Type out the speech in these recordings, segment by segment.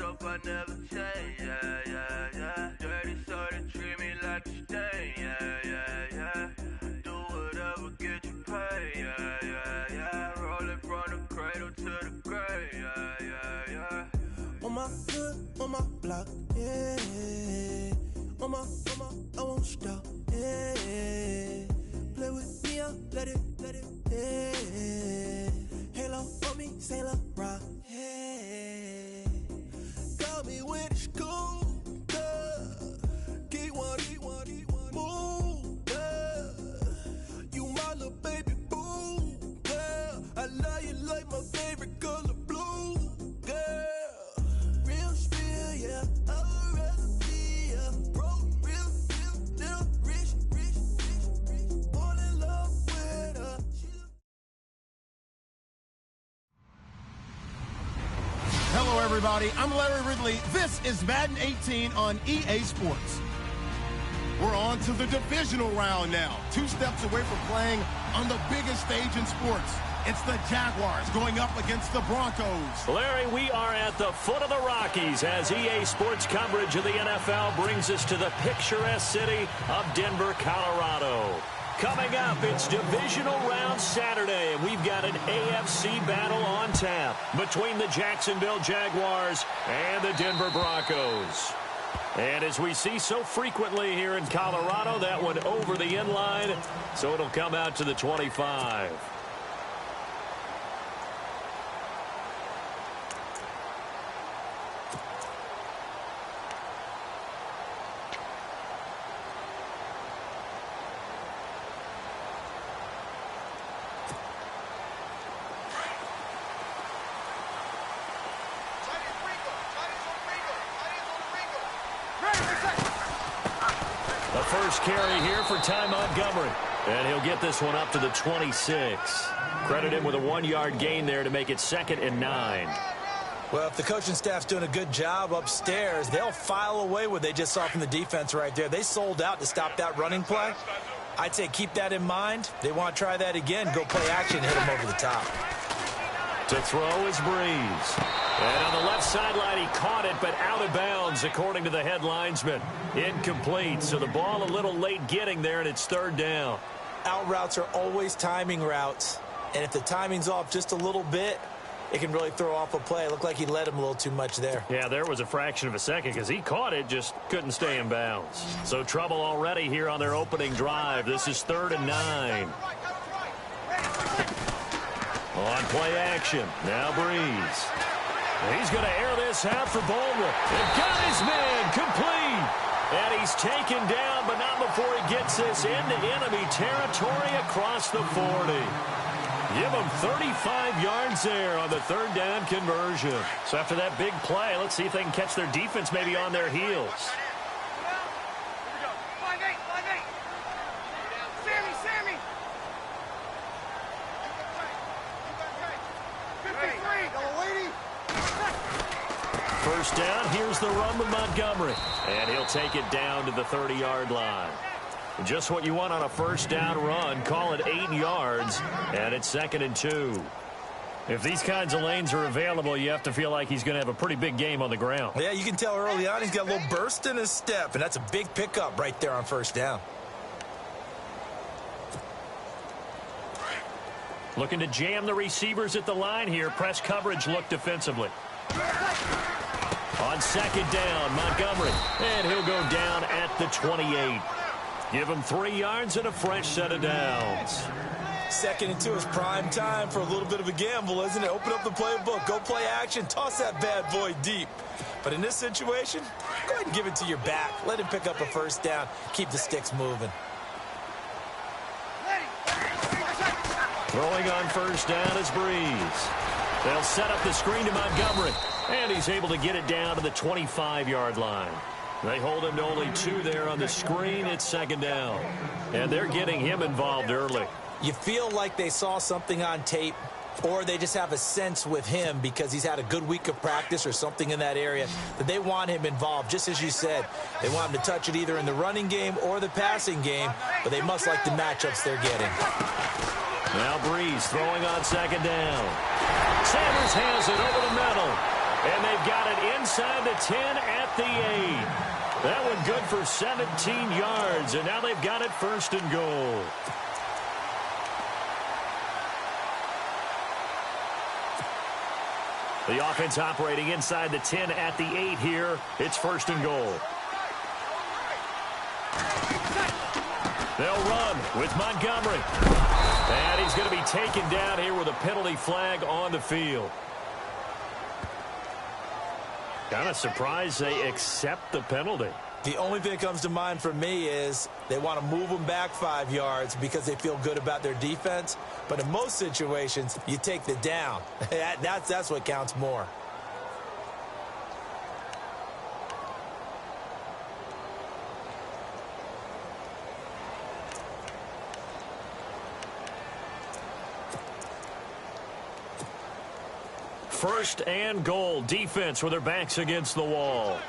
hope I never change, yeah, yeah, yeah. Dirty so they treat me like a stain, yeah, yeah, yeah. Do whatever, get you paid, yeah, yeah, yeah. Rolling from the cradle to the grave, yeah, yeah, yeah. On my hood, on my block, yeah. On my, I won't stop, yeah. Play with me, I'll let it, yeah. Halo on me, Saint Laurent, yeah. Got me when it's cool, Get one, move, You my little baby boo, girl. I love you like my favorite color blue, girl. Real spill, yeah. I'd rather be a broke, real, little rich. Fall in love with her. Hello, everybody. I'm Larry Ridley. This is Madden 18 on EA Sports. We're on to the divisional round now. 2 steps away from playing on the biggest stage in sports. It's the Jaguars going up against the Broncos. Larry, we are at the foot of the Rockies as EA Sports coverage of the NFL brings us to the picturesque city of Denver, Colorado. Coming up, it's divisional round Saturday, and we've got an AFC battle on tap between the Jacksonville Jaguars and the Denver Broncos. And as we see so frequently here in Colorado, that one over the end line, so it'll come out to the 25. First carry here for Ty Montgomery. And he'll get this one up to the 26. Credit him with a 1-yard gain there to make it 2nd and 9. Well, if the coaching staff's doing a good job upstairs, they'll file away what they just saw from the defense right there. They sold out to stop that running play. I'd say keep that in mind. They want to try that again. Go play action and hit them over the top. To throw is Breeze. And on the left sideline, he caught it, but out of bounds, according to the head linesman. Incomplete, so the ball a little late getting there, and it's 3rd down. Out routes are always timing routes, and if the timing's off just a little bit, it can really throw off a play. It looked like he led him a little too much there. Yeah, there was a fraction of a second because he caught it, just couldn't stay in bounds. So trouble already here on their opening drive. This is 3rd and 9. On play action, now Breeze. He's going to air this out for Baldwin. And got his man complete. And he's taken down, but not before he gets this into enemy territory across the 40. Give him 35 yards there on the 3rd down conversion. So after that big play, let's see if they can catch their defense maybe on their heels. First down, here's the run with Montgomery. And he'll take it down to the 30-yard line. Just what you want on a first down run. Call it 8 yards, and it's 2nd and 2. If these kinds of lanes are available, you have to feel like he's going to have a pretty big game on the ground. Yeah, you can tell early on he's got a little burst in his step, and that's a big pickup right there on first down. Looking to jam the receivers at the line here. Press coverage look defensively. On 2nd down, Montgomery. And he'll go down at the 28. Give him 3 yards and a fresh set of downs. 2nd and 2 is prime time for a little bit of a gamble, isn't it? Open up the playbook. Go play action. Toss that bad boy deep. But in this situation, go ahead and give it to your back. Let him pick up a first down. Keep the sticks moving. Throwing on first down is Breeze. They'll set up the screen to Montgomery. And he's able to get it down to the 25-yard line. They hold him to only 2 there on the screen. It's 2nd down. And they're getting him involved early. You feel like they saw something on tape, or they just have a sense with him because he's had a good week of practice or something in that area that they want him involved. Just as you said, they want him to touch it either in the running game or the passing game, but they must like the matchups they're getting. Now Breeze throwing on 2nd down. Sanders has it over the middle. And they've got it inside the 10 at the 8. That one good for 17 yards, and now they've got it 1st and goal. The offense operating inside the 10 at the 8 here. It's 1st and goal. They'll run with Montgomery. And he's going to be taken down here with a penalty flag on the field. Kind of surprised they accept the penalty. The only thing that comes to mind for me is they want to move them back 5 yards because they feel good about their defense. But in most situations, you take the down. That's what counts more. First and goal. Defense with their backs against the wall.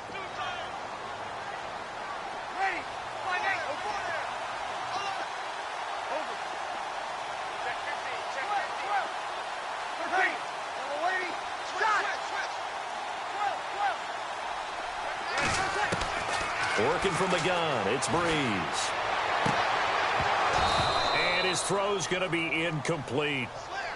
Working from the gun, it's Breeze. And his throw's going to be incomplete.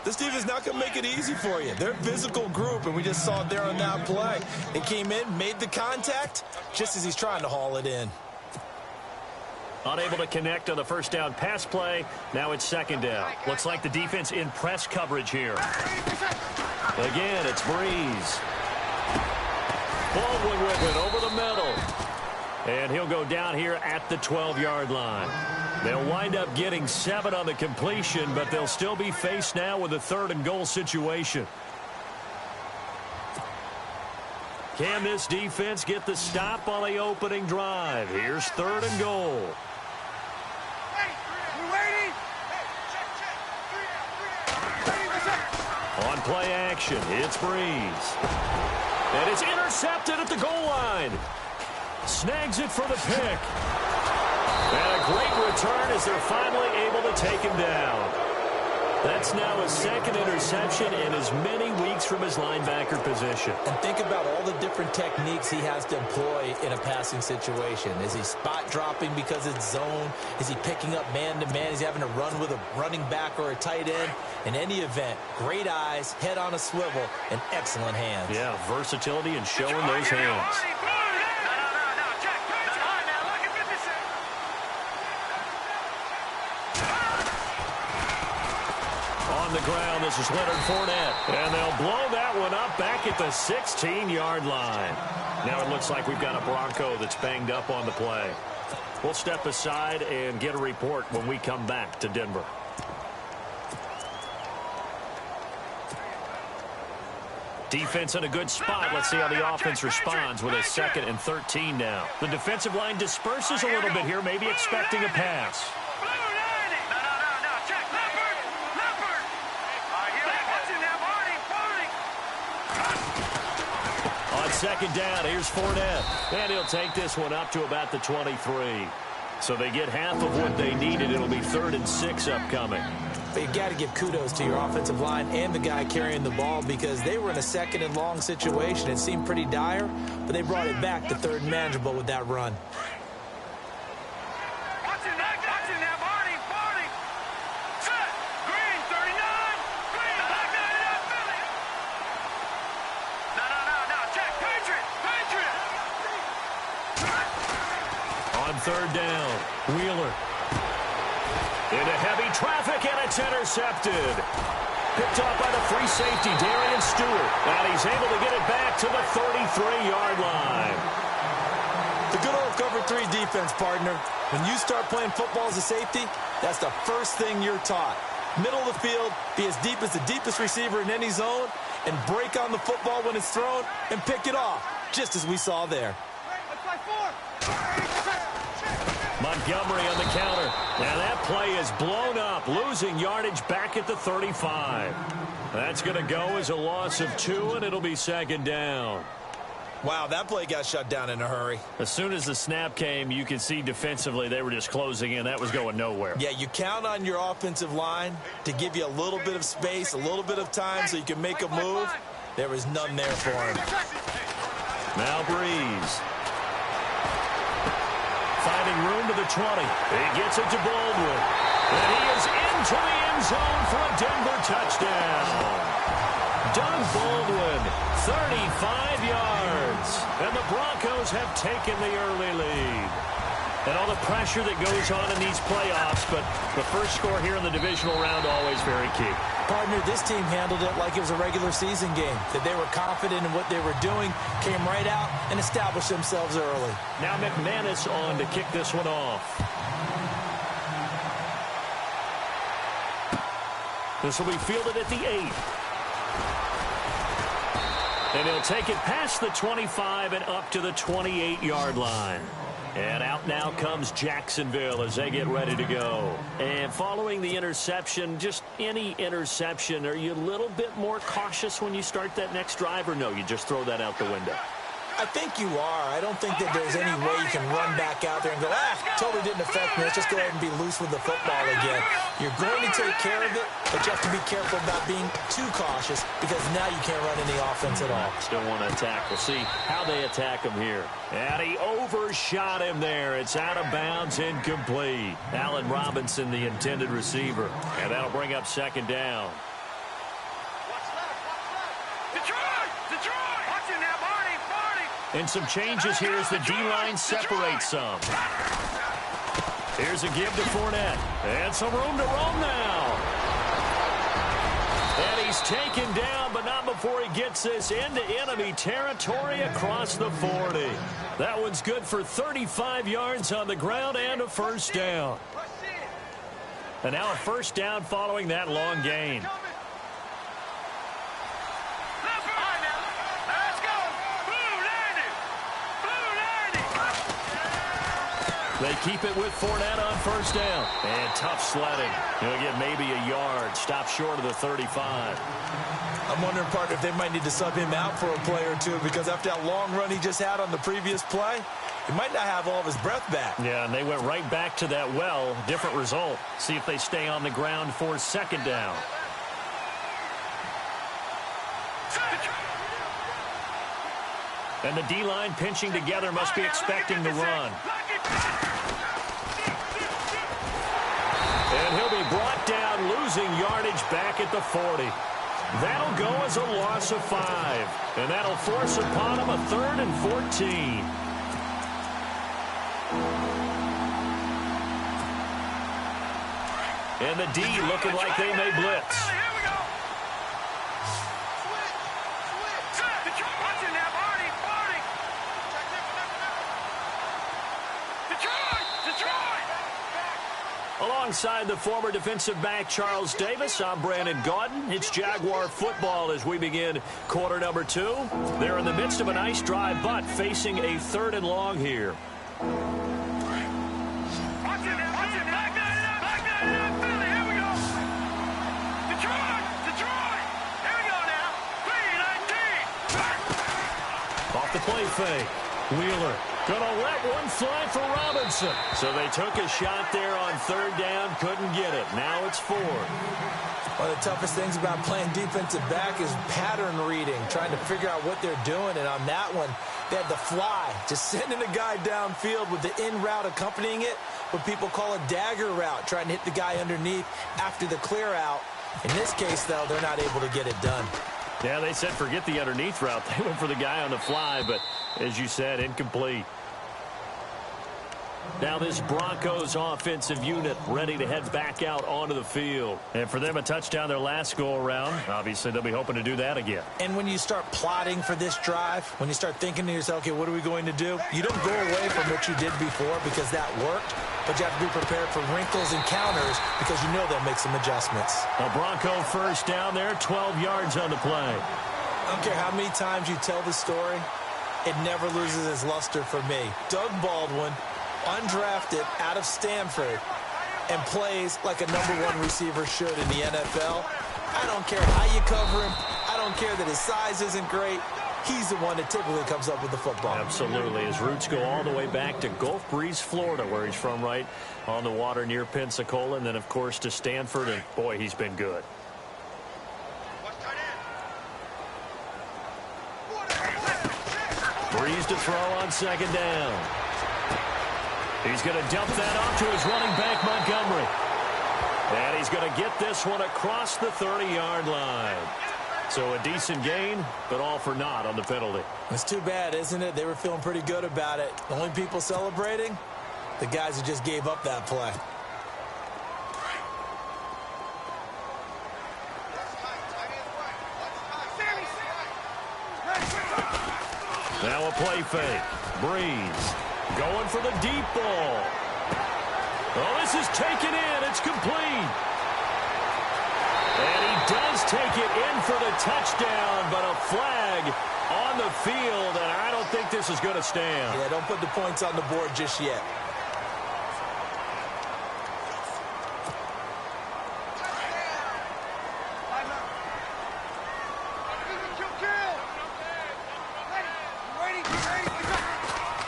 This team is not going to make it easy for you. They're a physical group, and we just saw it there on that play. They came in, made the contact, just as he's trying to haul it in. Unable to connect on the first down pass play. Now it's 2nd down. Looks like the defense in press coverage here. Again, it's Breeze. Baldwin with it over the middle. And he'll go down here at the 12-yard line. They'll wind up getting 7 on the completion, but they'll still be faced now with a 3rd and goal situation. Can this defense get the stop on the opening drive? Here's 3rd and goal. On play action, it's Breeze. And it's intercepted at the goal line. Snags it for the pick. And a great return as they're finally able to take him down. That's now his 2nd interception in as many weeks from his linebacker position. And think about all the different techniques he has to employ in a passing situation. Is he spot dropping because it's zone? Is he picking up man-to-man? Is he having to run with a running back or a tight end? In any event, great eyes, head on a swivel, and excellent hands. Yeah, versatility and showing those hands. On the ground, this is Leonard Fournette. And they'll blow that one up back at the 16-yard line. Now it looks like we've got a Bronco that's banged up on the play. We'll step aside and get a report when we come back to Denver. Defense in a good spot. Let's see how the offense responds with a 2nd and 13 now. The defensive line disperses a little bit here, maybe expecting a pass. On 2nd down, here's Fournette. And he'll take this one up to about the 23. So they get half of what they needed. It'll be 3rd and 6 upcoming. But you got to give kudos to your offensive line and the guy carrying the ball because they were in a 2nd and long situation. It seemed pretty dire, but they brought it back to 3rd and manageable with that run. On 3rd down, Wheeler. Into heavy traffic, and it's intercepted. Picked off by the free safety, Darian Stewart. And he's able to get it back to the 33-yard line. The good old cover 3 defense, partner. When you start playing football as a safety, that's the first thing you're taught. Middle of the field, be as deep as the deepest receiver in any zone, and break on the football when it's thrown, and pick it off, just as we saw there. Montgomery on the counter. And that play is blown up, losing yardage back at the 35. That's going to go as a loss of 2, and it'll be 2nd down. Wow, that play got shut down in a hurry. As soon as the snap came, you could see defensively they were just closing in. That was going nowhere. Yeah, you count on your offensive line to give you a little bit of space, a little bit of time so you can make a move. there was none there for him. Now Breeze. Finding room to the 20. He gets it to Baldwin. And he is into the end zone for a Denver touchdown. Doug Baldwin, 35 yards. And the Broncos have taken the early lead. And all the pressure that goes on in these playoffs, but the first score here in the divisional round always very key. Partner, this team handled it like it was a regular season game. That they were confident in what they were doing, came right out and established themselves early. Now McManus on to kick this one off. This will be fielded at the 8. And he'll take it past the 25 and up to the 28-yard line. And out now comes Jacksonville as they get ready to go. And following the interception, just any interception, are you a little bit more cautious when you start that next drive, or no, you just throw that out the window? I think you are. I don't think that there's any way you can run back out there and go, totally didn't affect me. Let's just go ahead and be loose with the football again. You're going to take care of it, but you have to be careful about being too cautious because now you can't run any offense at all. Still want to attack. We'll see how they attack him here. And he overshot him there. It's out of bounds, incomplete. Allen Robinson, the intended receiver. And that'll bring up second down. And some changes here as the D-line separates some. Here's a give to Fournette. And some room to roam now. And he's taken down, but not before he gets this into enemy territory across the 40. That one's good for 35 yards on the ground and a first down. And now a first down following that long gain. They keep it with Fournette on first down. And tough sledding. He'll get maybe a yard. Stop short of the 35. I'm wondering, partner, if they might need to sub him out for a play or two because after that long run he just had on the previous play, he might not have all of his breath back. Yeah, and they went right back to that well. Different result. See if they stay on the ground for second down. And the D-line pinching together must be expecting the run. And he'll be brought down, losing yardage back at the 40. That'll go as a loss of 5. And that'll force upon him a 3rd and 14. And the D looking like they may blitz. Alongside the former defensive back Charles Davis, I'm Brandon Gaudin. It's Jaguar football as we begin quarter number 2. They're in the midst of a nice drive, but facing a 3rd and long here. Off the play fake. Wheeler gonna let one fly for Robinson. So they took a shot there on 3rd down, couldn't get it. Now it's 4. One of the toughest things about playing defensive back is pattern reading, trying to figure out what they're doing. And on that one, they had the fly, just sending a guy downfield with the in route accompanying it, what people call a dagger route, trying to hit the guy underneath after the clear out. In this case, though, they're not able to get it done. Yeah, they said forget the underneath route. They went for the guy on the fly, but as you said, incomplete. Now this Broncos offensive unit ready to head back out onto the field. And for them, a touchdown their last go-around. Obviously, they'll be hoping to do that again. And when you start plotting for this drive, when you start thinking to yourself, okay, what are we going to do? You don't go away from what you did before because that worked, but you have to be prepared for wrinkles and counters because you know they'll make some adjustments. A Bronco first down there, 12 yards on the play. I don't care how many times you tell the story, it never loses its luster for me. Doug Baldwin, undrafted out of Stanford, and plays like a #1 receiver should in the NFL. I don't care how you cover him. I don't care that his size isn't great. He's the one that typically comes up with the football. Absolutely. His roots go all the way back to Gulf Breeze, Florida, where he's from, right on the water near Pensacola, and then, of course, to Stanford, and boy, he's been good. Breeze to throw on second down. He's going to dump that off to his running back, Montgomery. And he's going to get this one across the 30-yard line. So a decent gain, but all for naught on the penalty. It's too bad, isn't it? They were feeling pretty good about it. The only people celebrating, the guys who just gave up that play. Now a play fake. Breeze going for the deep ball. Oh, this is taken in. It's complete. And he does take it in for the touchdown, but a flag on the field, and I don't think this is going to stand. Yeah, don't put the points on the board just yet.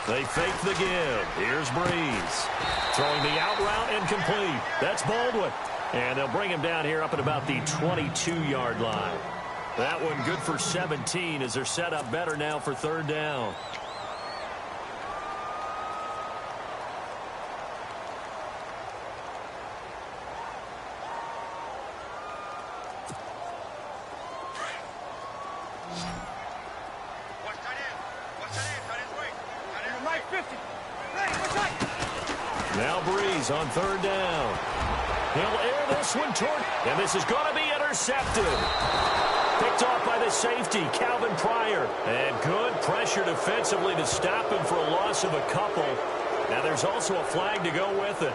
They fake the give. Here's Breeze. Throwing the out route incomplete. That's Baldwin. And they'll bring him down here up at about the 22-yard line. That one good for 17 as they're set up better now for third down. Now Breeze on third down. He'll air this one toward, and this is going to be intercepted. Picked off by the safety, Calvin Pryor. And good pressure defensively to stop him for a loss of a couple. Now there's also a flag to go with it.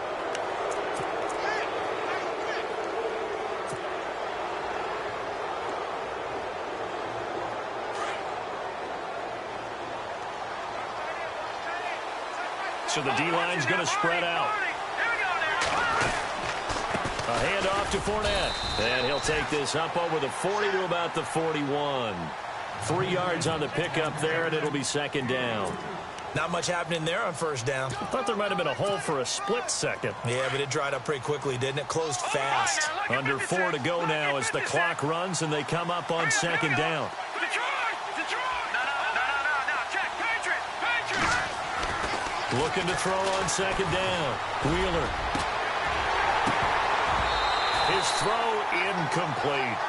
So the D-line's going to spread out. A handoff to Fournette. And he'll take this up over the 40 to about the 41. 3 yards on the pickup there, and it'll be second down. Not much happening there on first down. I thought there might have been a hole for a split second. Yeah, but it dried up pretty quickly, didn't it? Closed fast. Under 4 to go now as the clock runs, and they come up on second down. Looking to throw on second down. Wheeler. His throw incomplete.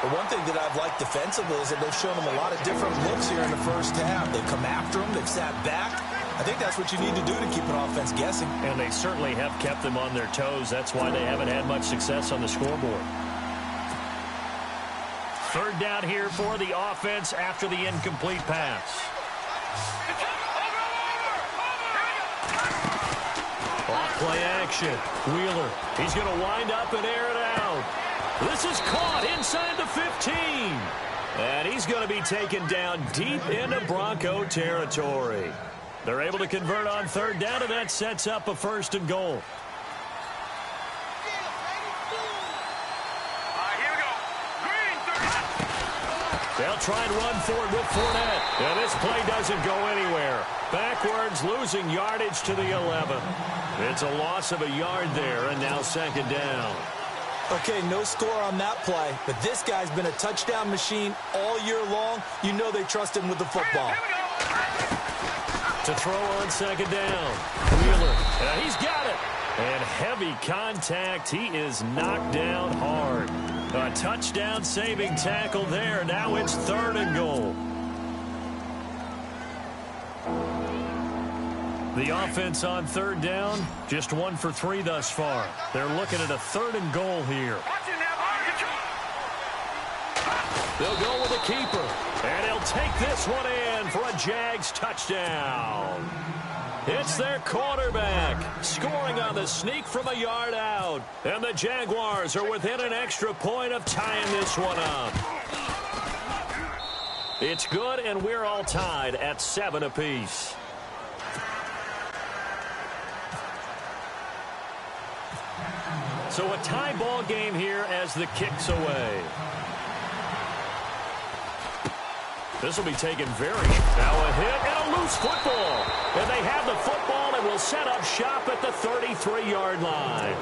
The one thing that I've liked defensively is that they've shown him a lot of different looks here in the first half. They've come after him. They've sat back. I think that's what you need to do to keep an offense guessing. And they certainly have kept them on their toes. That's why they haven't had much success on the scoreboard. Third down here for the offense after the incomplete pass. Off-play action. Wheeler. He's going to wind up and air it out. This is caught inside the 15. And he's going to be taken down deep into Bronco territory. They're able to convert on third down, and that sets up a first and goal. They'll try and run forward with Fournette. And this play doesn't go anywhere. Backwards, losing yardage to the 11. It's a loss of a yard there, and now second down. Okay, no score on that play, but this guy's been a touchdown machine all year long. You know they trust him with the football. To throw on second down. Wheeler. He's got it. And heavy contact. He is knocked down hard. A touchdown-saving tackle there. Now it's third and goal. The offense on third down, just 1 for 3 thus far. They're looking at a third and goal here. They'll go with a keeper, and he'll take this one in for a Jags touchdown. It's their quarterback scoring on the sneak from a yard out. And the Jaguars are within an extra point of tying this one up. It's good, and we're all tied at 7 apiece. So a tie ball game here as the kick's away. This will be taken very. Now a hit and a loose football. And they have the football and will set up shop at the 33-yard line.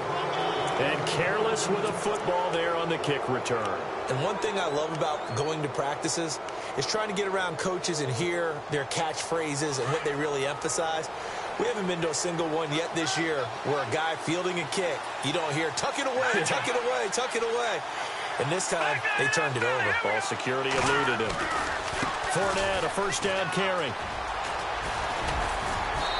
And careless with a football there on the kick return. And one thing I love about going to practices is trying to get around coaches and hear their catchphrases and what they really emphasize. We haven't been to a single one yet this year where a guy fielding a kick, you don't hear, tuck it away, tuck it away, tuck it away. And this time, they turned it over. Ball security eluded him. Fournette, a first down carry.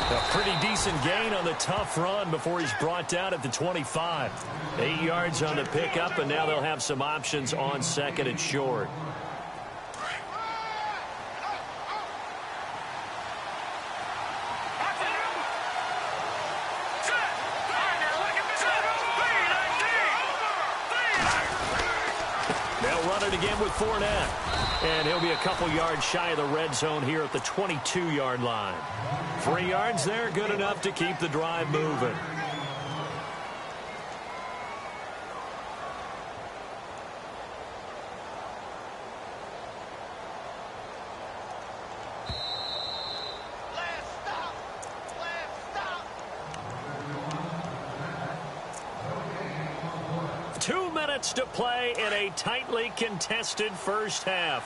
A pretty decent gain on the tough run before he's brought down at the 25. 8 yards on the pickup, and now they'll have some options on second and short. They'll run it again with Fournette. And he'll be a couple yards shy of the red zone here at the 22-yard line. 3 yards there, good enough to keep the drive moving. To play in a tightly contested first half.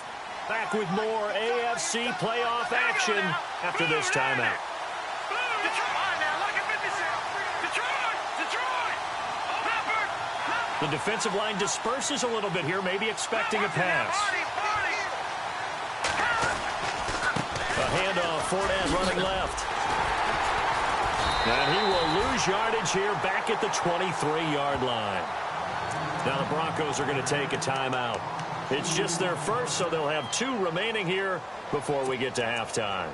Back with more AFC playoff action after this timeout. The defensive line disperses a little bit here, maybe expecting a pass. A handoff, Fournette running left. And he will lose yardage here back at the 23-yard line. Now the Broncos are going to take a timeout. It's just their first, so they'll have 2 remaining here before we get to halftime.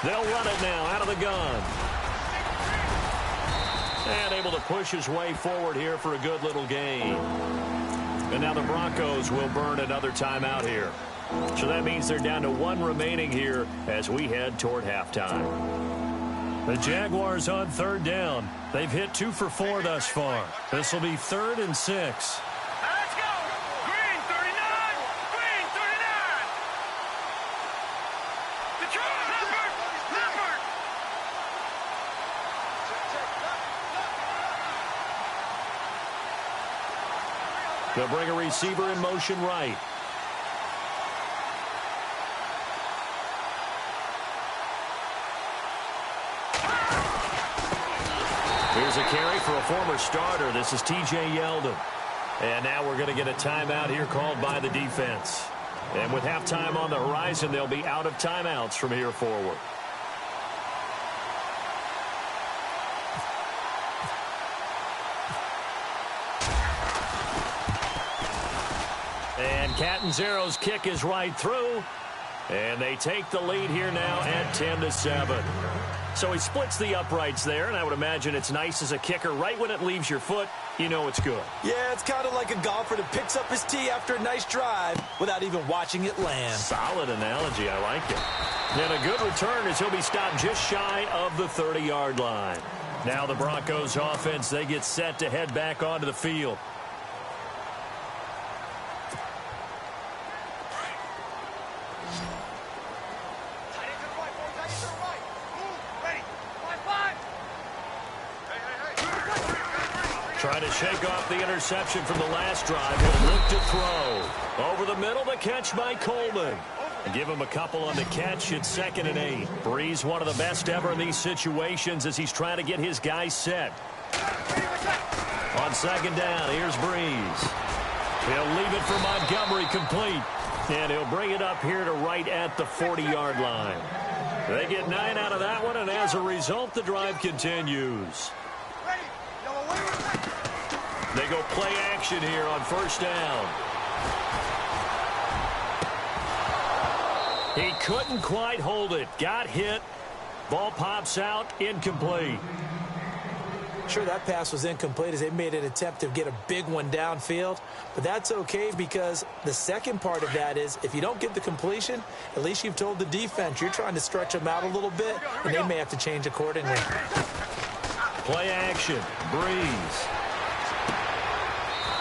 They'll run it now out of the gun. And able to push his way forward here for a good little gain. And now the Broncos will burn another timeout here. So that means they're down to 1 remaining here as we head toward halftime. The Jaguars on third down. They've hit 2 for 4 thus far. This will be 3rd and 6. Let's go! Green 39! Green 39! Detroit! Leopard! They'll bring a receiver in motion right. Here's a carry for a former starter. This is T.J. Yeldon. And now we're going to get a timeout here called by the defense. And with halftime on the horizon, they'll be out of timeouts from here forward. And Catanzaro's kick is right through. And they take the lead here now at 10-7. So he splits the uprights there, and I would imagine it's nice as a kicker. Right when it leaves your foot, you know it's good. Yeah, it's kind of like a golfer that picks up his tee after a nice drive without even watching it land. Solid analogy. I like it. And a good return as he'll be stopped just shy of the 30-yard line. Now the Broncos offense, they get set to head back onto the field. Trying to shake off the interception from the last drive. He'll look to throw. Over the middle, the catch by Coleman. Give him a couple on the catch. It's 2nd and 8. Breeze, one of the best ever in these situations as he's trying to get his guys set. On 2nd down, here's Breeze. He'll leave it for Montgomery complete. And he'll bring it up here to right at the 40-yard line. They get 9 out of that one, and as a result, the drive continues. They go play action here on 1st down. He couldn't quite hold it. Got hit. Ball pops out. Incomplete. Sure, that pass was incomplete as they made an attempt to get a big one downfield. But that's okay because the second part of that is if you don't get the completion, at least you've told the defense you're trying to stretch them out a little bit, and they may have to change accordingly. Play action. Breeze.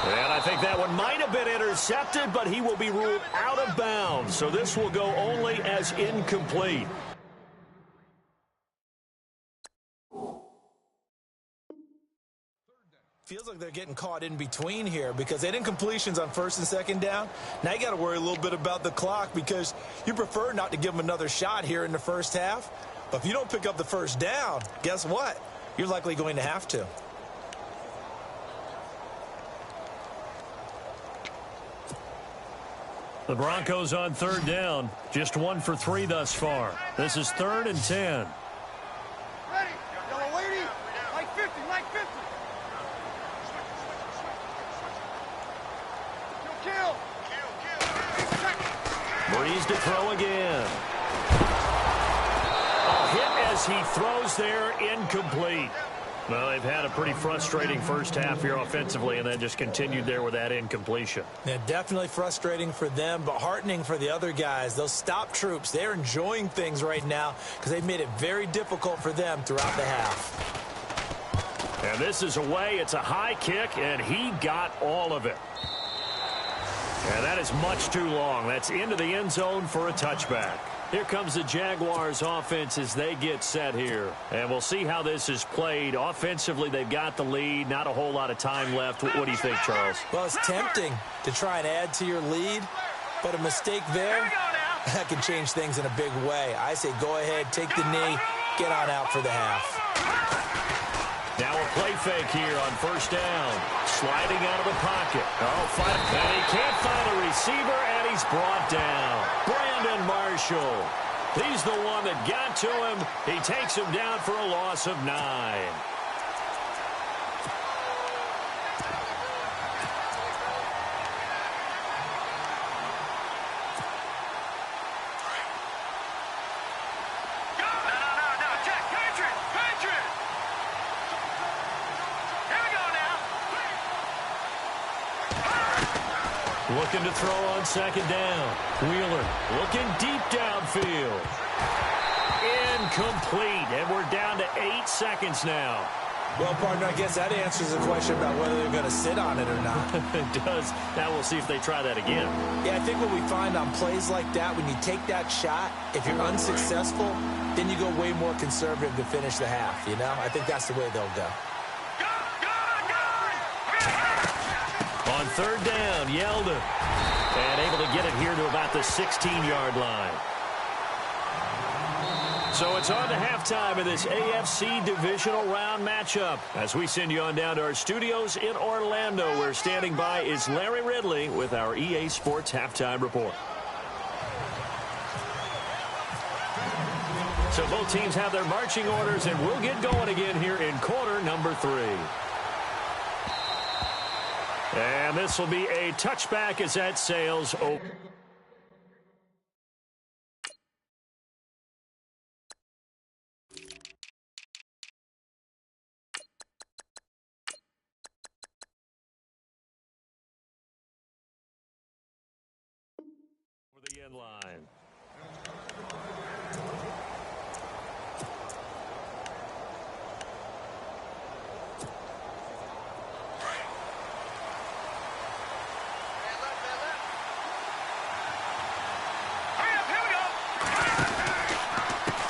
And I think that one might have been intercepted, but he will be ruled out of bounds. So this will go only as incomplete. Feels like they're getting caught in between here because they had incompletions on first and second down. Now you got to worry a little bit about the clock because you prefer not to give them another shot here in the first half. But if you don't pick up the first down, guess what? You're likely going to have to. The Broncos on third down. Just 1 for 3 thus far. This is 3rd and 10. Ready? Yellow lady. Like 50, like 50. Kill. Breeze to throw again. A hit as he throws there, incomplete. Well, they've had a pretty frustrating first half here offensively, and then just continued there with that incompletion. Yeah, definitely frustrating for them, but heartening for the other guys. Those stop troops, they're enjoying things right now because they've made it very difficult for them throughout the half. And this is away. It's a high kick, and he got all of it. And that is much too long. That's into the end zone for a touchback. Here comes the Jaguars offense as they get set here. And we'll see how this is played. Offensively, they've got the lead. Not a whole lot of time left. What do you think, Charles? Well, it's tempting to try and add to your lead, but a mistake there, that can change things in a big way. I say go ahead, take the knee, get on out for the half. Now a play fake here on first down. Sliding out of the pocket. And he can't find a receiver, and he's brought down. Brandon Marshall. He's the one that got to him. He takes him down for a loss of 9. Looking to throw on second down. Wheeler looking deep downfield. Incomplete, and we're down to 8 seconds now. Well, partner, I guess that answers the question about whether they're going to sit on it or not. It does. Now we'll see if they try that again. Yeah, I think what we find on plays like that, when you take that shot, if you're unsuccessful, then you go way more conservative to finish the half, you know? I think that's the way they'll go. On third down, Yeldon. And able to get it here to about the 16-yard line. So it's on to halftime of this AFC divisional round matchup. As we send you on down to our studios in Orlando, where standing by is Larry Ridley with our EA Sports Halftime Report. So both teams have their marching orders, and we'll get going again here in quarter number 3. And this will be a touchback as that sails over. Over the end line.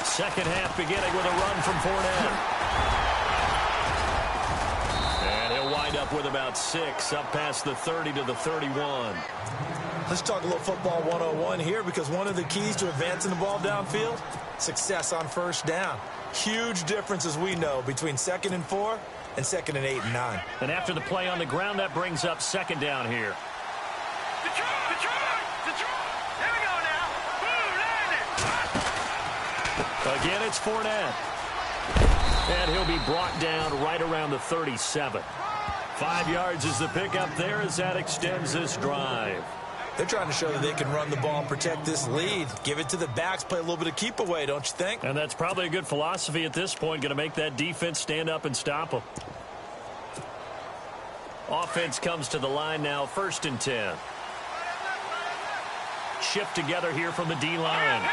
Second half beginning with a run from Fournette. And he'll wind up with about 6, up past the 30 to the 31. Let's talk a little football 101 here, because one of the keys to advancing the ball downfield, success on first down. Huge difference, as we know, between 2nd and 4 and 2nd and 8 and 9. And after the play on the ground, that brings up second down here. Again, it's Fournette. And he'll be brought down right around the 37. 5 yards is the pickup there as that extends this drive. They're trying to show that they can run the ball and protect this lead. Give it to the backs, play a little bit of keep away, don't you think? And that's probably a good philosophy at this point, going to make that defense stand up and stop them. Offense comes to the line now, 1st and 10. Shift together here from the D-line.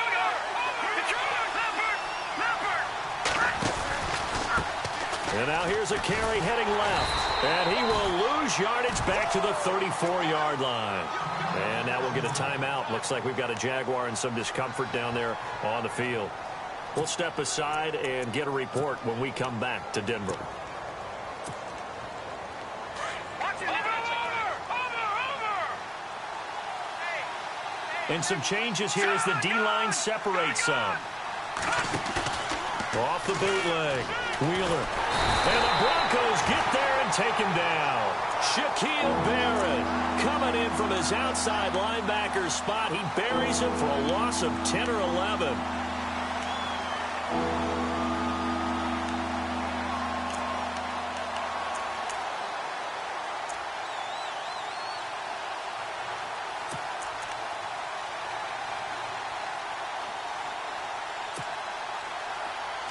And now here's a carry heading left. And he will lose yardage back to the 34-yard line. And now we'll get a timeout. Looks like we've got a Jaguar in some discomfort down there on the field. We'll step aside and get a report when we come back to Denver. And some changes here as the D-line separates some. Off the bootleg. Wheeler. And the Broncos get there and take him down. Shaquille Barrett coming in from his outside linebacker spot. He buries him for a loss of 10 or 11.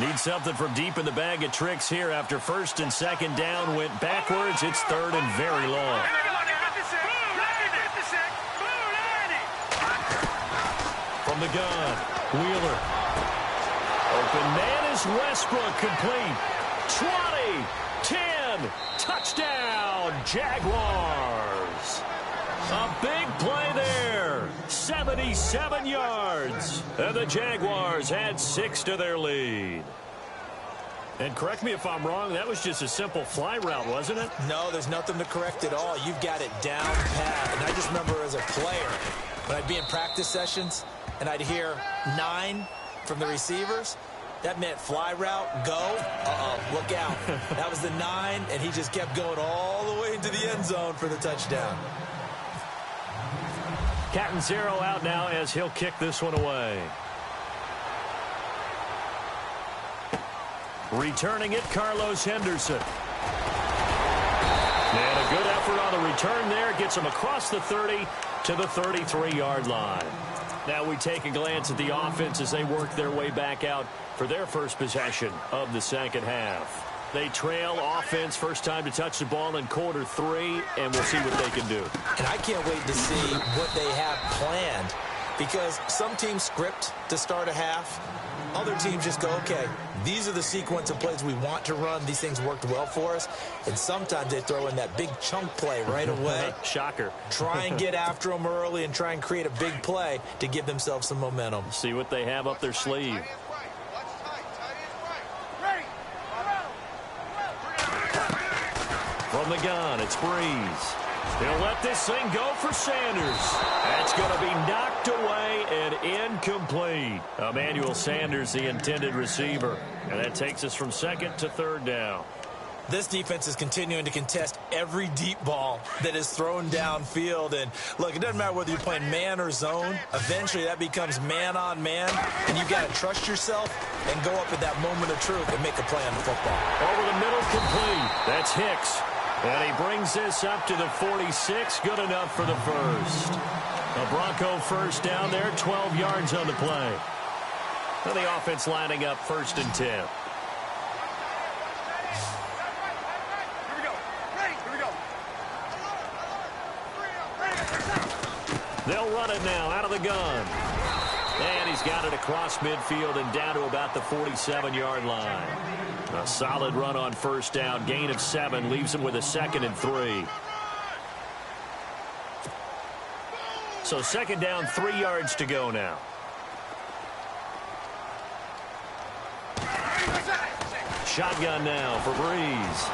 Need something from deep in the bag of tricks here after first and second down went backwards. It's third and very long. From the gun, Wheeler. Open man is Westbrook, complete. 20, 10, touchdown, Jaguars. A big play there. 77 yards. And the Jaguars add 6 to their lead. And correct me if I'm wrong, that was just a simple fly route, wasn't it? No, there's nothing to correct at all. You've got it down pat. And I just remember as a player, when I'd be in practice sessions and I'd hear 9 from the receivers, that meant fly route, go. Look out. That was the 9, and he just kept going all the way into the end zone for the touchdown. Catanzaro out now as he'll kick this one away. Returning it, Carlos Henderson. And a good effort on the return there. Gets him across the 30 to the 33-yard line. Now we take a glance at the offense as they work their way back out for their first possession of the second half. They trail offense, first time to touch the ball in quarter 3, and we'll see what they can do. And I can't wait to see what they have planned, because some teams script to start a half. Other teams just go, okay, these are the sequence of plays we want to run. These things worked well for us. And sometimes they throw in that big chunk play right away. Shocker. Try and get after them early and try and create a big play to give themselves some momentum. See what they have up their sleeve. From the gun, it's Breeze. He'll let this thing go for Sanders. That's going to be knocked away and incomplete. Emmanuel Sanders, the intended receiver. And that takes us from second to third down. This defense is continuing to contest every deep ball that is thrown downfield. And, look, it doesn't matter whether you're playing man or zone. Eventually, that becomes man-on-man. And you've got to trust yourself and go up at that moment of truth and make a play on the football. Over the middle, complete. That's Hicks. And he brings this up to the 46. Good enough for the first. A Bronco first down there, 12 yards on the play. Now the offense lining up first and 10. Here we go. Ready? Here we go. They'll run it now out of the gun. And he's got it across midfield and down to about the 47-yard line. A solid run on first down. Gain of 7 leaves him with a 2nd and 3. So second down, 3 yards to go now. Shotgun now for Breeze.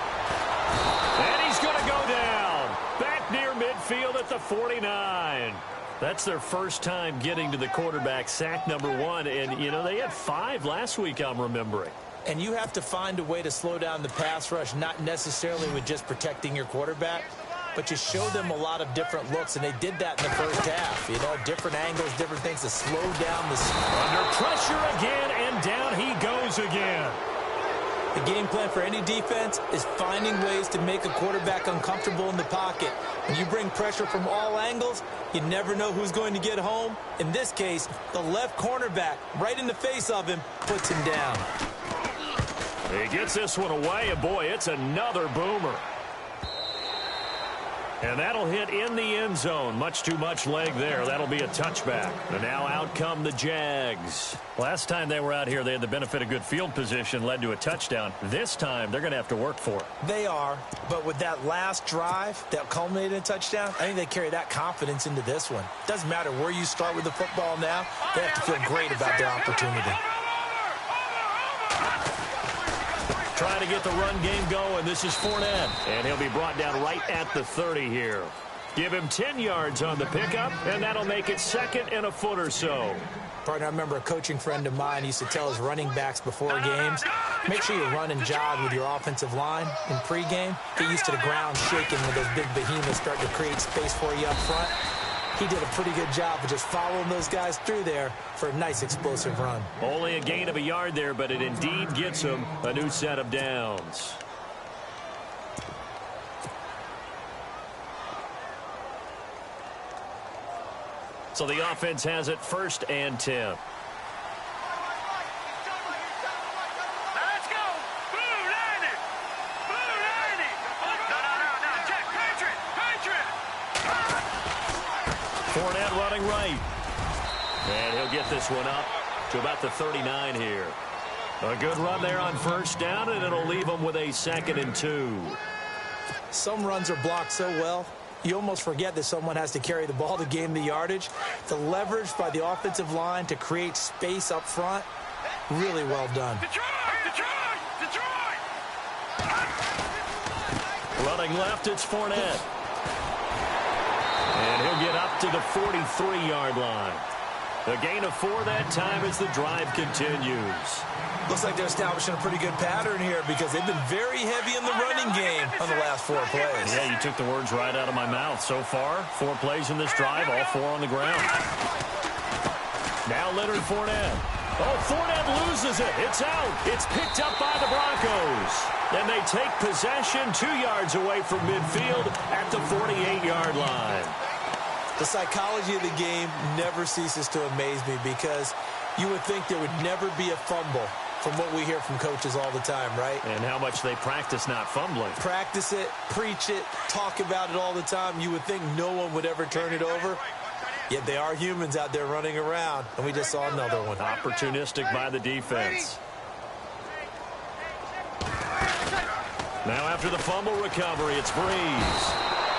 And he's going to go down. Back near midfield at the 49. That's their first time getting to the quarterback, sack number 1. And, you know, they had 5 last week, I'm remembering. And you have to find a way to slow down the pass rush, not necessarily with just protecting your quarterback, but you show them a lot of different looks, and they did that in the first half. You know, different angles, different things to slow down the... Under pressure again, and down he goes again. The game plan for any defense is finding ways to make a quarterback uncomfortable in the pocket. When you bring pressure from all angles, you never know who's going to get home. In this case, the left cornerback, right in the face of him, puts him down. He gets this one away, and boy, it's another boomer. And that'll hit in the end zone. Much too much leg there. That'll be a touchback. And now out come the Jags. Last time they were out here, they had the benefit of good field position, led to a touchdown. This time, they're going to have to work for it. They are, but with that last drive that culminated in a touchdown, I think they carry that confidence into this one. Doesn't matter where you start with the football now. They have to feel great about their opportunity. Trying to get the run game going. This is Fournette, and he'll be brought down right at the 30 here. Give him 10 yards on the pickup, and that'll make it 2nd and a foot or so. Partner, I remember a coaching friend of mine used to tell his running backs before games, make sure you run and jog with your offensive line in pregame. Get used to the ground shaking when those big behemoths start to create space for you up front. He did a pretty good job of just following those guys through there for a nice explosive run. Only a gain of a yard there, but it indeed gets him a new set of downs. So the offense has it 1st and 10. Fournette running right. And he'll get this one up to about the 39 here. A good run there on 1st down, and it'll leave him with a 2nd and 2. Some runs are blocked so well, you almost forget that someone has to carry the ball to gain the yardage. The leverage by the offensive line to create space up front, really well done. Running left, it's Fournette. And he'll get up to the 43-yard line. A gain of 4 that time as the drive continues. Looks like they're establishing a pretty good pattern here because they've been very heavy in the running game on the last 4 plays. Yeah, you took the words right out of my mouth. So far, 4 plays in this drive, all 4 on the ground. Now Leonard Fournette. Oh, Fournette loses it. It's out. It's picked up by the Broncos. And they take possession 2 yards away from midfield at the 48-yard line. The psychology of the game never ceases to amaze me because you would think there would never be a fumble from what we hear from coaches all the time, right? And how much they practice not fumbling. Practice it, preach it, talk about it all the time. You would think no one would ever turn it over. Yet they are humans out there running around, and we just saw another one. Opportunistic by the defense. Now after the fumble recovery, it's Breeze.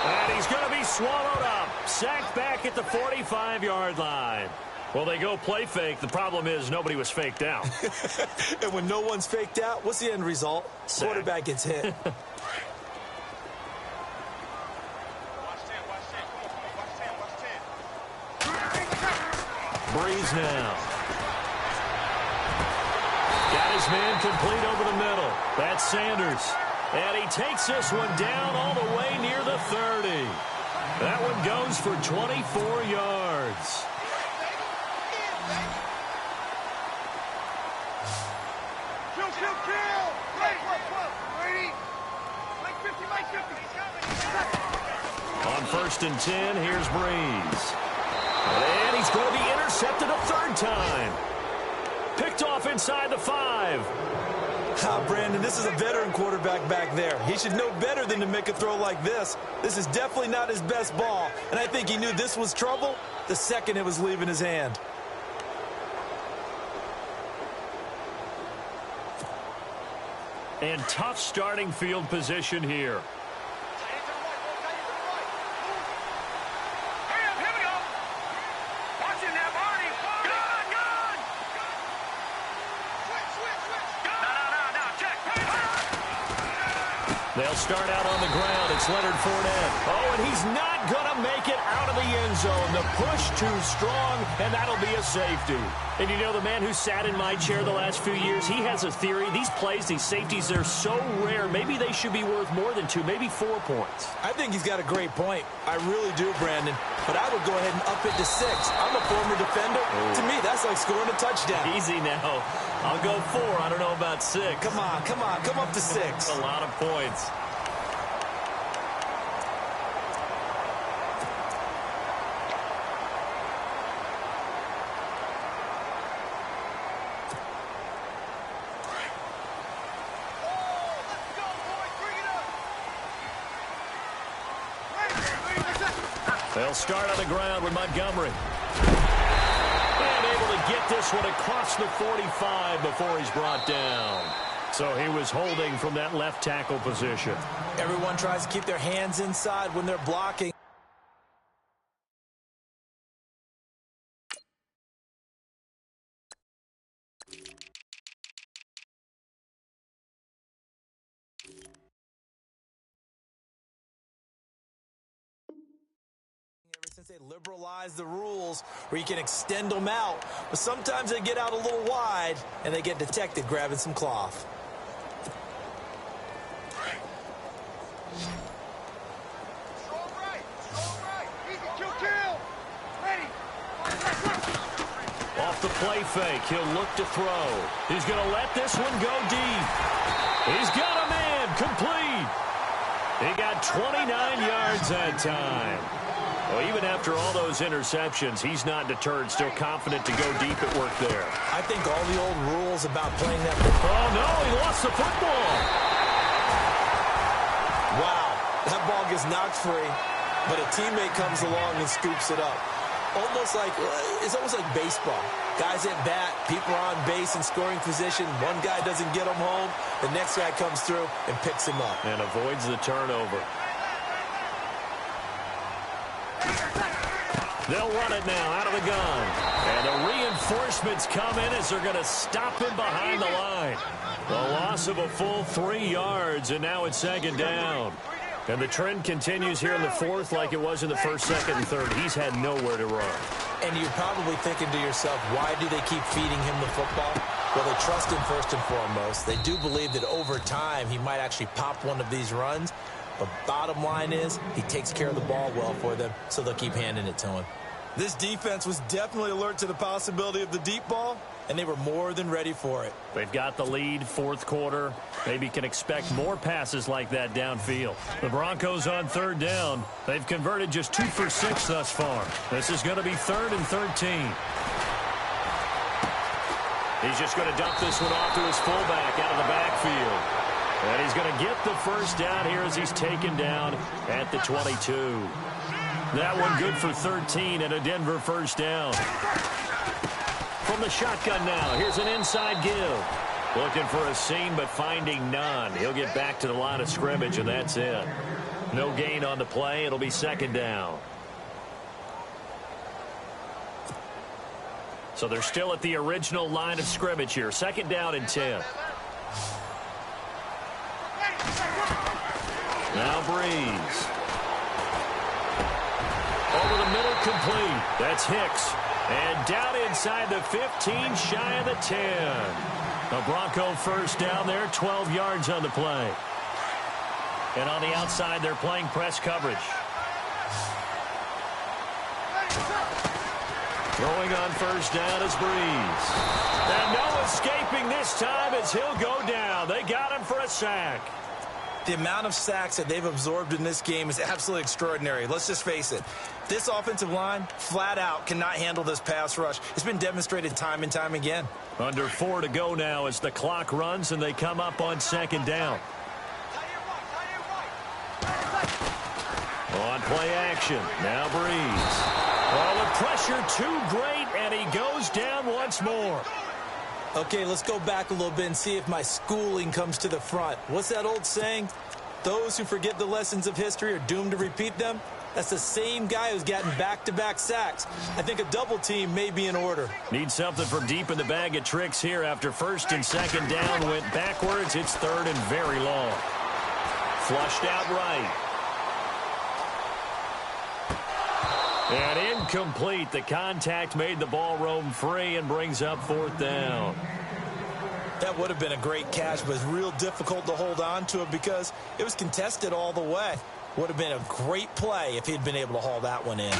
And he's going to be swallowed up. Sacked back at the 45-yard line. Well, they go play fake. The problem is nobody was faked out. And when no one's faked out, what's the end result? Sack. Quarterback gets hit. Breeze now. Got his man complete over the middle. That's Sanders. And he takes this one down all the way near the 30. That one goes for 24 yards. On 1st and 10, here's Breeze. And he's going to be intercepted a 3rd time. Picked off inside the 5. Brandon, this is a veteran quarterback back there. He should know better than to make a throw like this. This is definitely not his best ball, and I think he knew this was trouble the second it was leaving his hand. And tough starting field position here. They'll start out on the ground. It's Leonard Fournette. Oh, and he's not going to make it out of the end zone. The push too strong, and that'll be a safety. And you know, the man who sat in my chair the last few years, he has a theory. These plays, these safeties, they're so rare. Maybe they should be worth more than 2, maybe 4 points. I think he's got a great point. I really do, Brandon. But I would go ahead and up it to 6. I'm a former defender. To me, that's like scoring a touchdown. Easy now. I'll go 4. I don't know about 6. Come on. Come up to 6. A lot of points. They'll start on the ground with Montgomery. And able to get this one across the 45 before he's brought down. So he was holding from that left tackle position. Everyone tries to keep their hands inside when they're blocking. Since they liberalized the rules where you can extend them out, but sometimes they get out a little wide and they get detected grabbing some cloth. Strong right. Easy, kill. Ready. Off the play fake, he'll look to throw. He's going to let this one go deep. He's got a man, complete. He got 29 yards that time. Well, even after all those interceptions, he's not deterred, still confident to go deep at work there. I think all the old rules about playing that football. Oh, no, he lost the football. Wow, that ball gets knocked free, but a teammate comes along and scoops it up. It's almost like baseball. Guys at bat, people are on base in scoring position. One guy doesn't get him home. The next guy comes through and picks him up. And avoids the turnover. They'll run it now out of the gun. And the reinforcements come in as they're going to stop him behind the line. The loss of a full 3 yards, and now it's second down. And the trend continues here in the fourth like it was in the first, second, and third. He's had nowhere to run. And you're probably thinking to yourself, why do they keep feeding him the football? Well, they trust him first and foremost. They do believe that over time he might actually pop one of these runs. But bottom line is he takes care of the ball well for them, so they'll keep handing it to him. This defense was definitely alert to the possibility of the deep ball, and they were more than ready for it. They've got the lead, fourth quarter. Maybe can expect more passes like that downfield. The Broncos on third down. They've converted just 2 for 6 thus far. This is going to be 3rd and 13. He's just going to dump this one off to his fullback out of the backfield. And he's going to get the first down here as he's taken down at the 22. That one good for 13 and a Denver first down. From the shotgun now, here's an inside give. Looking for a seam, but finding none. He'll get back to the line of scrimmage, and that's it. No gain on the play. It'll be second down. So they're still at the original line of scrimmage here. Second down and 10. Now Breeze. Over the middle, complete. That's Hicks. And down inside the 15, shy of the 10. A Bronco first down there, 12 yards on the play. And on the outside, they're playing press coverage. Throwing on first down is Breeze. And no escaping this time as he'll go down. They got him for a sack. The amount of sacks that they've absorbed in this game is absolutely extraordinary. Let's just face it. This offensive line, flat out, cannot handle this pass rush. It's been demonstrated time and time again. Under 4 to go now as the clock runs and they come up on second down. On play action. Now Breeze. Oh, the pressure too great, and he goes down once more. Okay, let's go back a little bit and see if my schooling comes to the front. What's that old saying? Those who forget the lessons of history are doomed to repeat them. That's the same guy who's gotten back-to-back sacks. I think a double team may be in order. Need something from deep in the bag of tricks here after first and second down went backwards. It's third and very long. Flushed out right. And incomplete. The contact made the ball roam free and brings up fourth down. That would have been a great catch, but it's real difficult to hold on to it because it was contested all the way. Would have been a great play if he'd been able to haul that one in.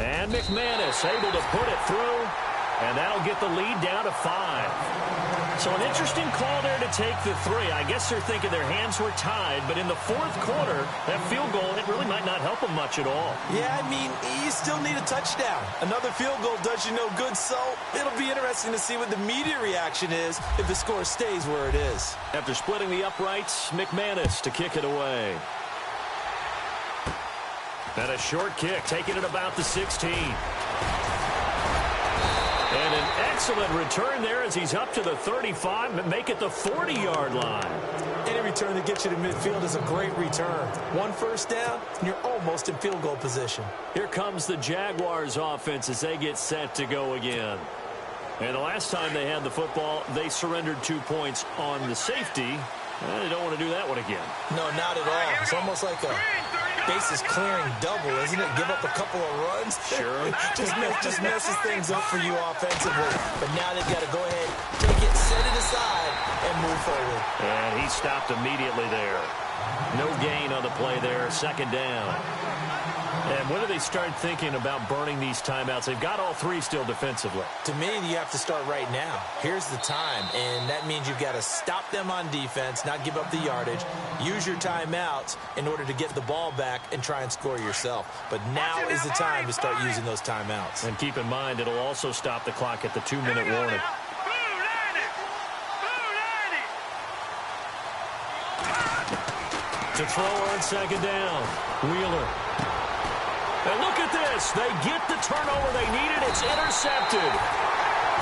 And McManus able to put it through, and that'll get the lead down to 5. So an interesting call there to take the 3. I guess they're thinking their hands were tied, but in the fourth quarter, that field goal, it really might not help them much at all. Yeah, I mean, you still need a touchdown. Another field goal does you no good, so it'll be interesting to see what the media reaction is if the score stays where it is. After splitting the uprights, McManus to kick it away. And a short kick, taking it about the 16. And an excellent return there as he's up to the 35 and make it the 40-yard line. Any return that gets you to midfield is a great return. One first down, and you're almost in field goal position. Here comes the Jaguars offense as they get set to go again. And the last time they had the football, they surrendered 2 points on the safety. They don't want to do that one again. No, not at all. It's almost like a bases clearing double, isn't it? Give up a couple of runs. Sure. just messes things up for you offensively. But now they've got to go ahead, take it, set it aside, and move forward. And he stopped immediately there. No gain on the play there. Second down. And when do they start thinking about burning these timeouts? They've got all three still defensively. To me, you have to start right now. Here's the time, and that means you've got to stop them on defense, not give up the yardage, use your timeouts in order to get the ball back and try and score yourself. But now is the time to start using those timeouts. And keep in mind, it'll also stop the clock at the 2-minute warning. To throw on second down, Wheeler. And look at this. They get the turnover they needed. It's intercepted.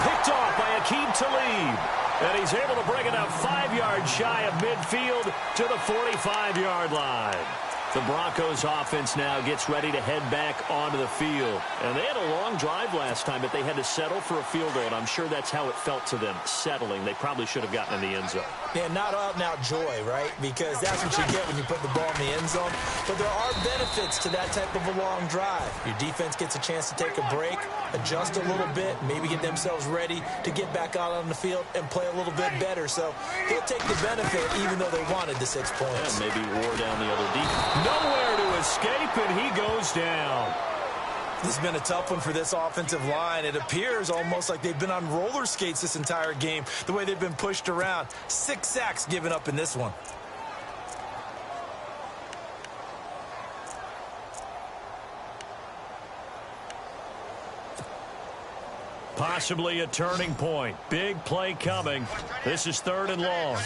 Picked off by Aqib Talib. And he's able to bring it up 5 yards shy of midfield to the 45-yard line. The Broncos offense now gets ready to head back onto the field. And they had a long drive last time, but they had to settle for a field goal, and I'm sure that's how it felt to them, settling. They probably should have gotten in the end zone. Yeah, not out-and-out joy, right? Because that's what you get when you put the ball in the end zone. But there are benefits to that type of a long drive. Your defense gets a chance to take a break, adjust a little bit, maybe get themselves ready to get back out on the field and play a little bit better. So they'll take the benefit even though they wanted the 6 points. And maybe wore down the other defense. Nowhere to escape, and he goes down. This has been a tough one for this offensive line. It appears almost like they've been on roller skates this entire game, the way they've been pushed around. 6 sacks given up in this one. Possibly a turning point. Big play coming. This is 3rd and long.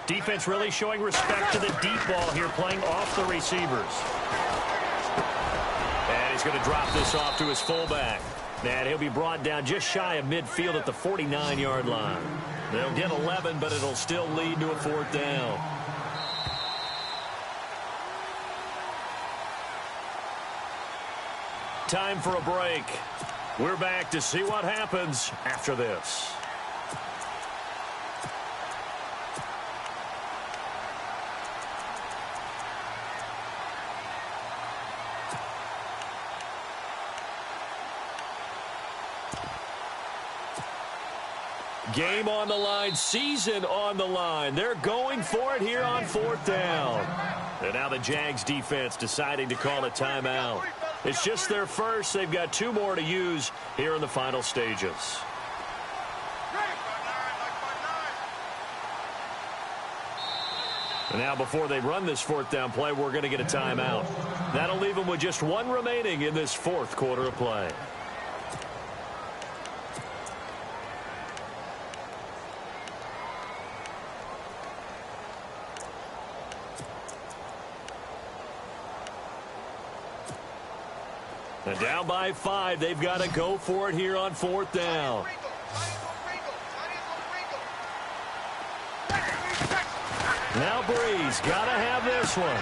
Defense really showing respect to the deep ball here, playing off the receivers. And he's going to drop this off to his fullback. And he'll be brought down just shy of midfield at the 49-yard line. They'll get 11, but it'll still lead to a 4th down. Time for a break. We're back to see what happens after this. Game on the line, season on the line. They're going for it here on 4th down. And now the Jags defense deciding to call a timeout. It's just their first. They've got 2 more to use here in the final stages. And now before they run this 4th down play, we're going to get a timeout. That'll leave them with just 1 remaining in this 4th quarter of play. And down by 5, they've got to go for it here on 4th down. Now Breeze got to have this one.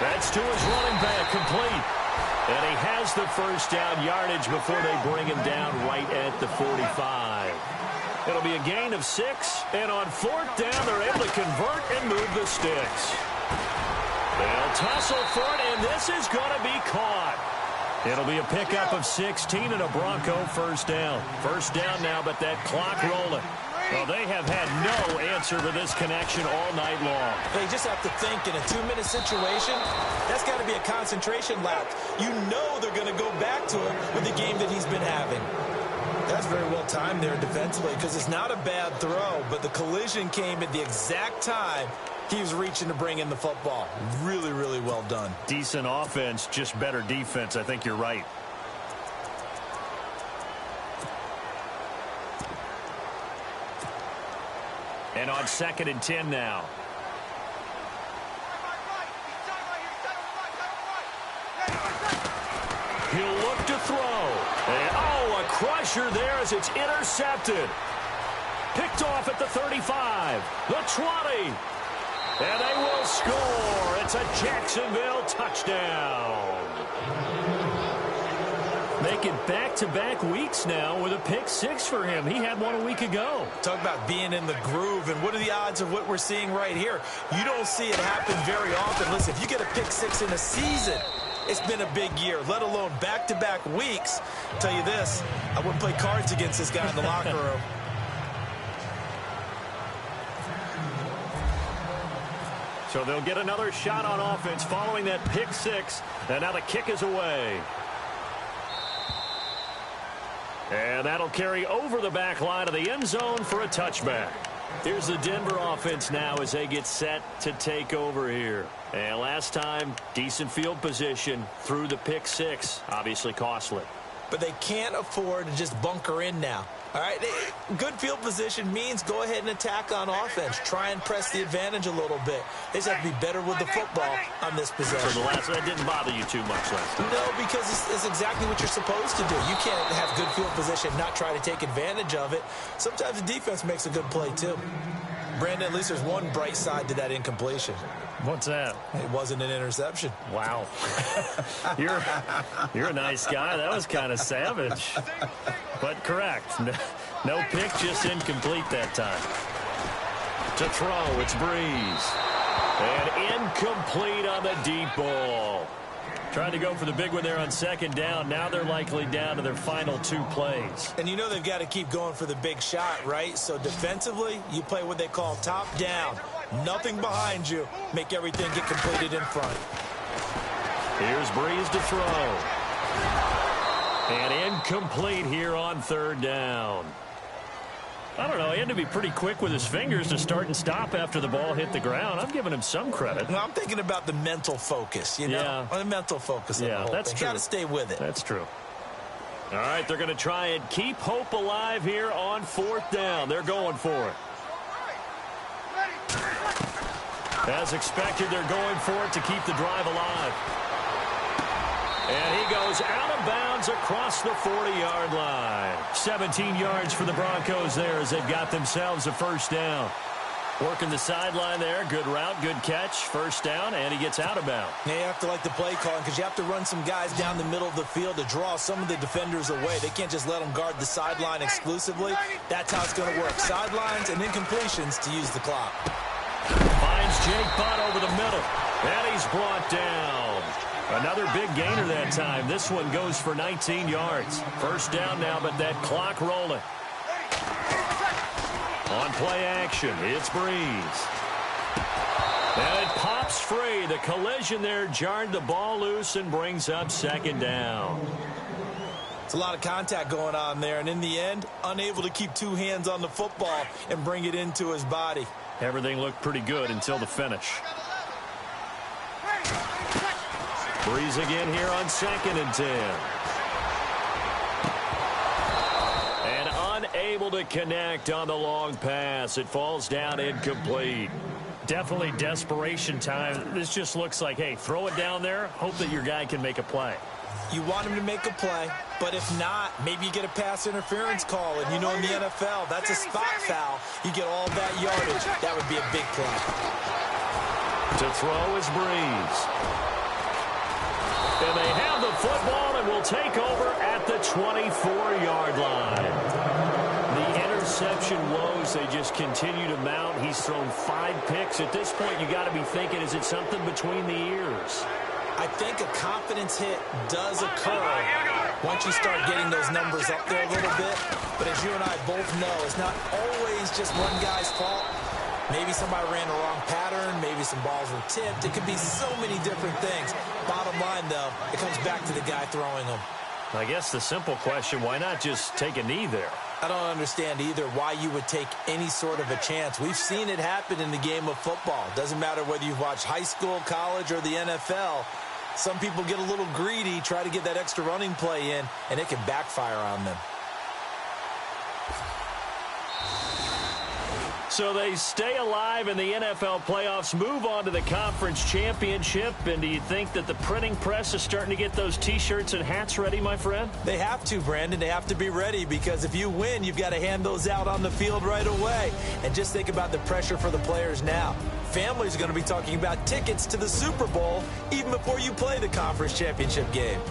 That's to his running back, complete. And he has the first down yardage before they bring him down right at the 45. It'll be a gain of 6, and on 4th down, they're able to convert and move the sticks. They'll tussle for it, and this is going to be caught. It'll be a pickup of 16 and a Bronco first down. First down now, but that clock rolling. Well, they have had no answer to this connection all night long. They just have to think in a 2-minute situation, that's got to be a concentration lap. You know they're going to go back to it with the game that he's been having. That's very well timed there defensively because it's not a bad throw, but the collision came at the exact time he was reaching to bring in the football. Really, really well done. Decent offense, just better defense. I think you're right. And on 2nd and 10 now. He'll look to throw. And, oh, a crusher there as it's intercepted. Picked off at the 35, the 20. And they will score. It's a Jacksonville touchdown. Making back-to-back weeks now with a pick six for him. He had one a week ago. Talk about being in the groove, and what are the odds of what we're seeing right here? You don't see it happen very often. Listen, if you get a pick six in a season, it's been a big year, let alone back-to-back weeks. I'll tell you this, I wouldn't play cards against this guy in the locker room. So they'll get another shot on offense following that pick six, and now the kick is away. And that'll carry over the back line of the end zone for a touchback. Here's the Denver offense now as they get set to take over here. And last time, decent field position through the pick six. Obviously costly. But they can't afford to just bunker in now. All right, good field position means go ahead and attack on offense. Try and press the advantage a little bit. They just have to be better with the football on this possession. So that didn't bother you too much last time? No, because it's exactly what you're supposed to do. You can't have good field position and not try to take advantage of it. Sometimes the defense makes a good play, too. Brandon, at least there's one bright side to that incompletion. What's that? It wasn't an interception. Wow. You're a nice guy. That was kind of savage. But correct. No pick, just incomplete that time. To throw, it's Breeze. And incomplete on the deep ball. Trying to go for the big one there on second down. Now they're likely down to their final two plays. And you know they've got to keep going for the big shot, right? So defensively, you play what they call top down. Nothing behind you. Make everything get completed in front. Here's Breeze to throw. And incomplete here on third down. I don't know. He had to be pretty quick with his fingers to start and stop after the ball hit the ground. I'm giving him some credit. Well, I'm thinking about the mental focus, you know? Yeah. The mental focus of the whole that's thing. true. Got to stay with it. That's true. All right, they're going to try and keep hope alive here on fourth down. They're going for it. As expected, they're going for it to keep the drive alive. And he goes out of bounds across the 40-yard line. 17 yards for the Broncos there as they've got themselves a first down. Working the sideline there. Good route, good catch. First down, and he gets out of bounds. Now you have to like the play calling because you have to run some guys down the middle of the field to draw some of the defenders away. They can't just let them guard the sideline exclusively. That's how it's going to work. Sidelines and incompletions to use the clock. Finds Jake Butt over the middle. And he's brought down. Another big gainer that time. This one goes for 19 yards. First down now, but that clock rolling. On play action, it's Breeze. And it pops free. The collision there jarred the ball loose and brings up second down. It's a lot of contact going on there, and in the end, unable to keep two hands on the football and bring it into his body. Everything looked pretty good until the finish. Breeze again here on 2nd and 10. And unable to connect on the long pass. It falls down incomplete. Definitely desperation time. This just looks like, hey, throw it down there. Hope that your guy can make a play. You want him to make a play, but if not, maybe you get a pass interference call. And you know in the NFL, that's a spot foul. You get all that yardage. That would be a big play. To throw is Breeze. And they have the football and will take over at the 24-yard line. The interception woes, they just continue to mount. He's thrown 5 picks. At this point, you got to be thinking, is it something between the ears? I think a confidence hit does occur once you start getting those numbers up there a little bit. But as you and I both know, it's not always just one guy's fault. Maybe somebody ran the wrong pattern. Maybe some balls were tipped. It could be so many different things. Bottom line, though, it comes back to the guy throwing them. I guess the simple question, why not just take a knee there? I don't understand either why you would take any sort of a chance. We've seen it happen in the game of football. Doesn't matter whether you've watched high school, college, or the NFL. Some people get a little greedy, try to get that extra running play in, and it can backfire on them. So they stay alive in the NFL playoffs, move on to the conference championship. And do you think that the printing press is starting to get those T-shirts and hats ready, my friend? They have to, Brandon. They have to be ready because if you win, you've got to hand those out on the field right away. And just think about the pressure for the players now. Families are going to be talking about tickets to the Super Bowl even before you play the conference championship game.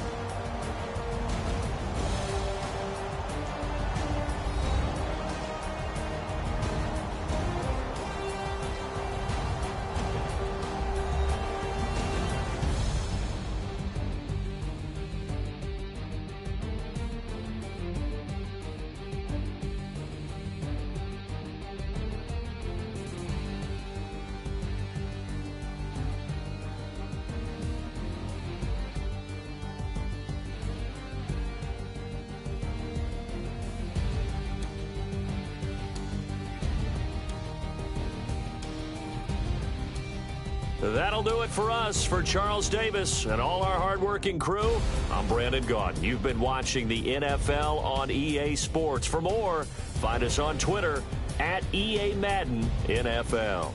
That'll do it for us. For Charles Davis and all our hardworking crew, I'm Brandon Gaudin. You've been watching the NFL on EA Sports. For more, find us on Twitter at EA Madden NFL.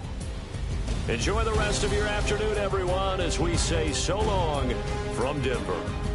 Enjoy the rest of your afternoon, everyone, as we say so long from Denver.